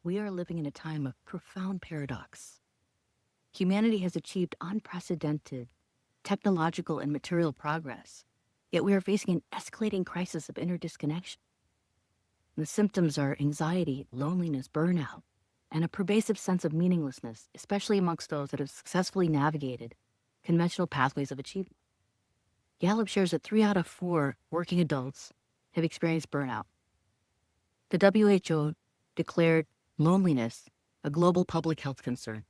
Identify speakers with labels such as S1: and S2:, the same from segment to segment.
S1: We are living in a time of profound paradox. Humanity has achieved unprecedented technological and material progress, yet we are facing an escalating crisis of inner disconnection. The symptoms are anxiety, loneliness, burnout, and a pervasive sense of meaninglessness, especially amongst those that have successfully navigated conventional pathways of achievement. Gallup shares that 3 out of 4 working adults have experienced burnout. The WHO declared loneliness a global public health concern.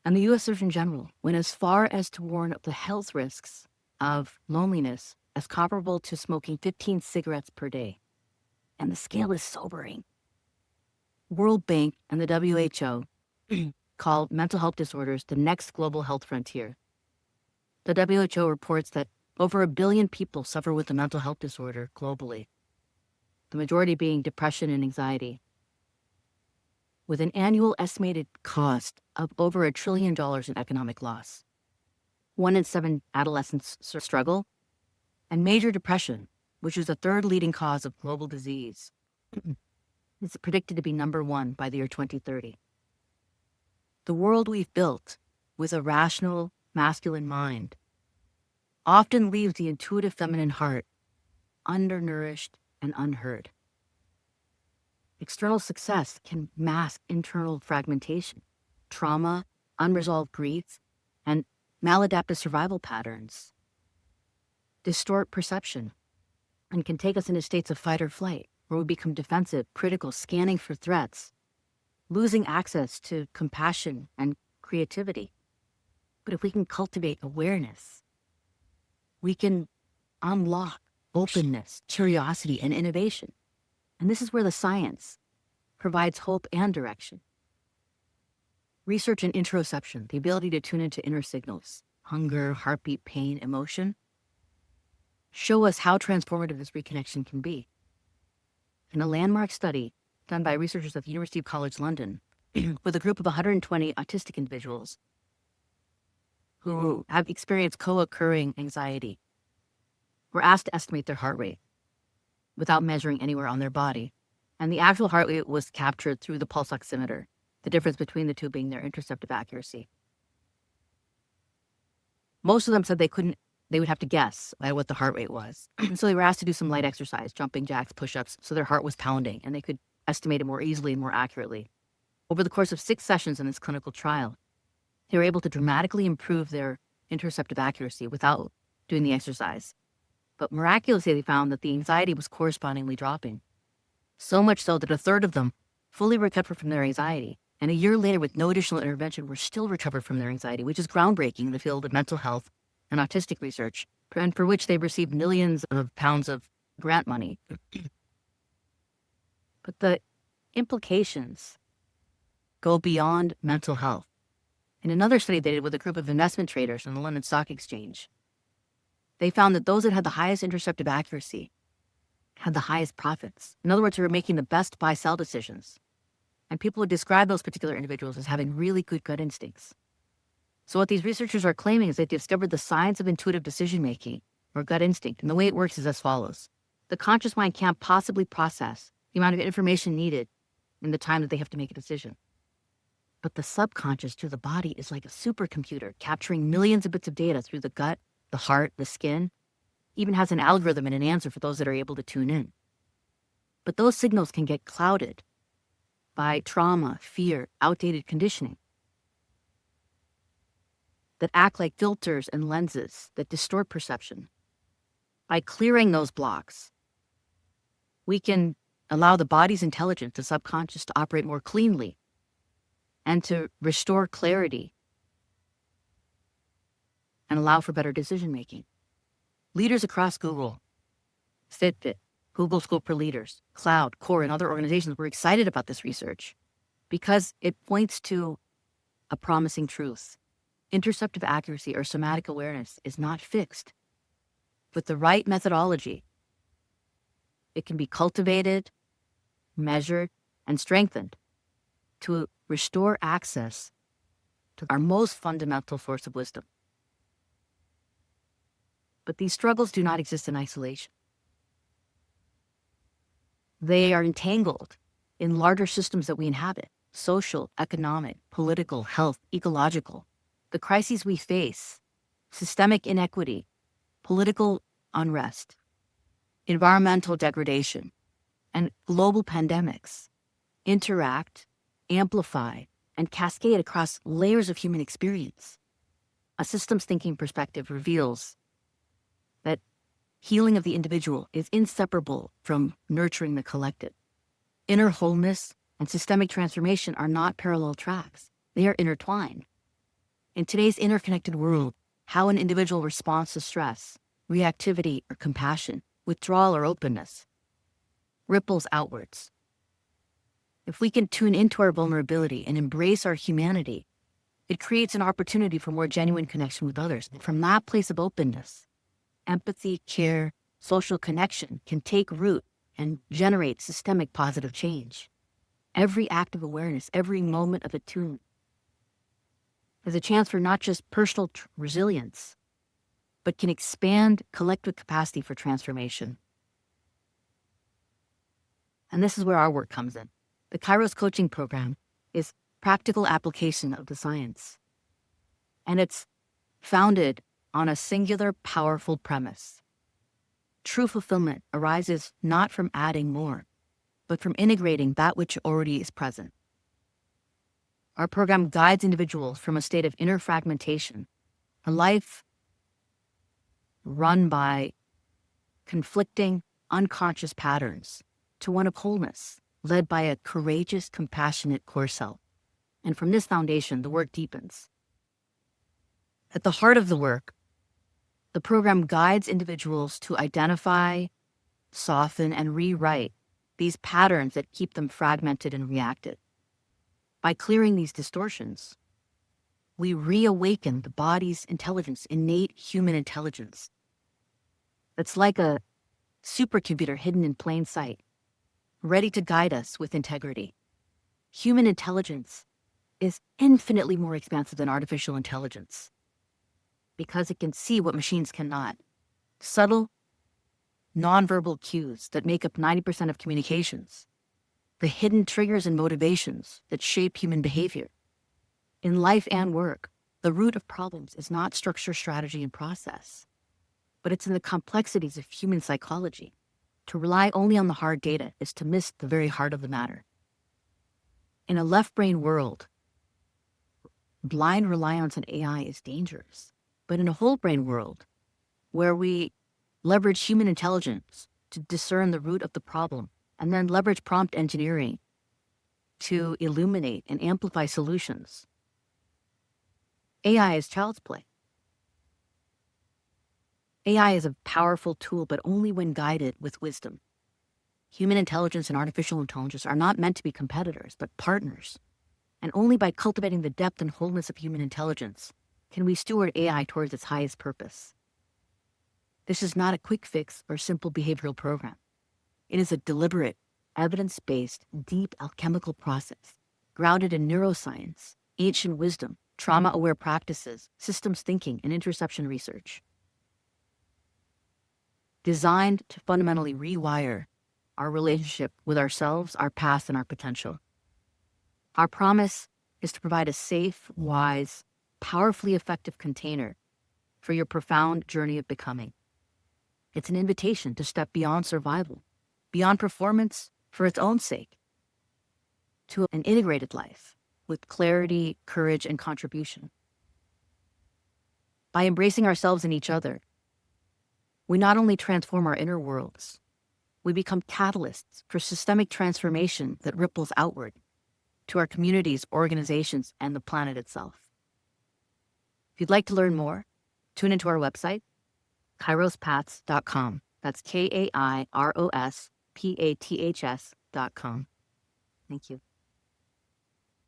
S1: And the U.S. Surgeon General went as far as to warn of the health risks of loneliness as comparable to smoking 15 cigarettes per day. And the scale is sobering. World Bank and the WHO call mental health disorders the next global health frontier. The WHO reports that over 1 billion people suffer with a mental health disorder globally, the majority being depression and anxiety, with an annual estimated cost of over $1 trillion in economic loss. 1 in 7 adolescents struggle, and major depression, which is the third leading cause of global disease, is predicted to be number 1 by the year 2030. The world we've built with a rational, masculine mind often leaves the intuitive feminine heart undernourished and unheard. External success can mask internal fragmentation, trauma, unresolved grief, and maladaptive survival patterns, distort perception, and can take us into states of fight or flight, where we become defensive, critical, scanning for threats, losing access to compassion and creativity. But if we can cultivate awareness, we can unlock openness, curiosity, and innovation. And this is where the science provides hope and direction. Research in interoception, the ability to tune into inner signals, hunger, heartbeat, pain, emotion, show us how transformative this reconnection can be. In a landmark study done by researchers at the University of College London with a group of 120 autistic individuals who have experienced co-occurring anxiety, were asked to estimate their heart rate without measuring anywhere on their body. And the actual heart rate was captured through the pulse oximeter, the difference between the two being their interoceptive accuracy. Most of them said they would have to guess at what the heart rate was. So they were asked to do some light exercise, jumping jacks, push-ups, so their heart was pounding and they could estimate it more easily and more accurately. Over the course of 6 sessions in this clinical trial, they were able to dramatically improve their interoceptive accuracy without doing the exercise. But miraculously, they found that the anxiety was correspondingly dropping. So much so that 1/3 of them fully recovered from their anxiety. And a year later, with no additional intervention, were still recovered from their anxiety, which is groundbreaking in the field of mental health and autistic research, and for which they've received millions of pounds of grant money. But the implications go beyond mental health. In another study they did with a group of investment traders on the London Stock Exchange, they found that those that had the highest interoceptive accuracy had the highest profits. In other words, they were making the best buy-sell decisions. And people would describe those particular individuals as having really good gut instincts. So what these researchers are claiming is they've discovered the science of intuitive decision-making, or gut instinct. And the way it works is as follows. The conscious mind can't possibly process the amount of information needed in the time that they have to make a decision. But the subconscious to the body is like a supercomputer, capturing millions of bits of data through the gut, the heart, the skin, even has an algorithm and an answer for those that are able to tune in. But those signals can get clouded by trauma, fear, outdated conditioning that act like filters and lenses that distort perception. By clearing those blocks, we can allow the body's intelligence, the subconscious, to operate more cleanly and to restore clarity and allow for better decision-making. Leaders across Google, Fitbit, Google School for Leaders, Cloud, Core, and other organizations were excited about this research because it points to a promising truth. Interoceptive accuracy or somatic awareness is not fixed. With the right methodology, it can be cultivated, measured, and strengthened to restore access to our most fundamental source of wisdom. But these struggles do not exist in isolation. They are entangled in larger systems that we inhabit: social, economic, political, health, ecological. The crises we face: systemic inequity, political unrest, environmental degradation, and global pandemics interact, amplify, and cascade across layers of human experience. A systems thinking perspective reveals that healing of the individual is inseparable from nurturing the collective. Inner wholeness and systemic transformation are not parallel tracks. They are intertwined. In today's interconnected world, how an individual responds to stress, reactivity or compassion, withdrawal or openness, ripples outwards. If we can tune into our vulnerability and embrace our humanity, it creates an opportunity for more genuine connection with others. And from that place of openness, empathy, care, social connection can take root and generate systemic positive change. Every act of awareness, every moment of attunement is a chance for not just personal resilience, but can expand collective capacity for transformation. And this is where our work comes in. The Kairos Coaching Program is practical application of the science. And it's founded on a singular, powerful premise. True fulfillment arises not from adding more, but from integrating that which already is present. Our program guides individuals from a state of inner fragmentation, a life run by conflicting, unconscious patterns, to one of wholeness, led by a courageous, compassionate core self. And from this foundation, the work deepens. At the heart of the work, the program guides individuals to identify, soften, and rewrite these patterns that keep them fragmented and reactive. By clearing these distortions, we reawaken the body's intelligence, innate human intelligence. That's like a supercomputer hidden in plain sight, ready to guide us with integrity. Human intelligence is infinitely more expansive than artificial intelligence because it can see what machines cannot. Subtle, nonverbal cues that make up 90% of communications, the hidden triggers and motivations that shape human behavior. In life and work, the root of problems is not structure, strategy, and process, but it's in the complexities of human psychology. To rely only on the hard data is to miss the very heart of the matter. In a left brain world, blind reliance on AI is dangerous. But in a whole brain world, where we leverage human intelligence to discern the root of the problem, and then leverage prompt engineering to illuminate and amplify solutions, AI is child's play. AI is a powerful tool, but only when guided with wisdom. Human intelligence and artificial intelligence are not meant to be competitors, but partners. And only by cultivating the depth and wholeness of human intelligence can we steward AI towards its highest purpose. This is not a quick fix or simple behavioral program. It is a deliberate, evidence-based, deep alchemical process, grounded in neuroscience, ancient wisdom, trauma-aware practices, systems thinking, and interoception research. Designed to fundamentally rewire our relationship with ourselves, our past, and our potential. Our promise is to provide a safe, wise, powerfully effective container for your profound journey of becoming. It's an invitation to step beyond survival, beyond performance for its own sake, to an integrated life with clarity, courage, and contribution. By embracing ourselves and each other, we not only transform our inner worlds, we become catalysts for systemic transformation that ripples outward to our communities, organizations, and the planet itself. If you'd like to learn more, tune into our website, kairospaths.com. That's KairospAths.com. Thank you.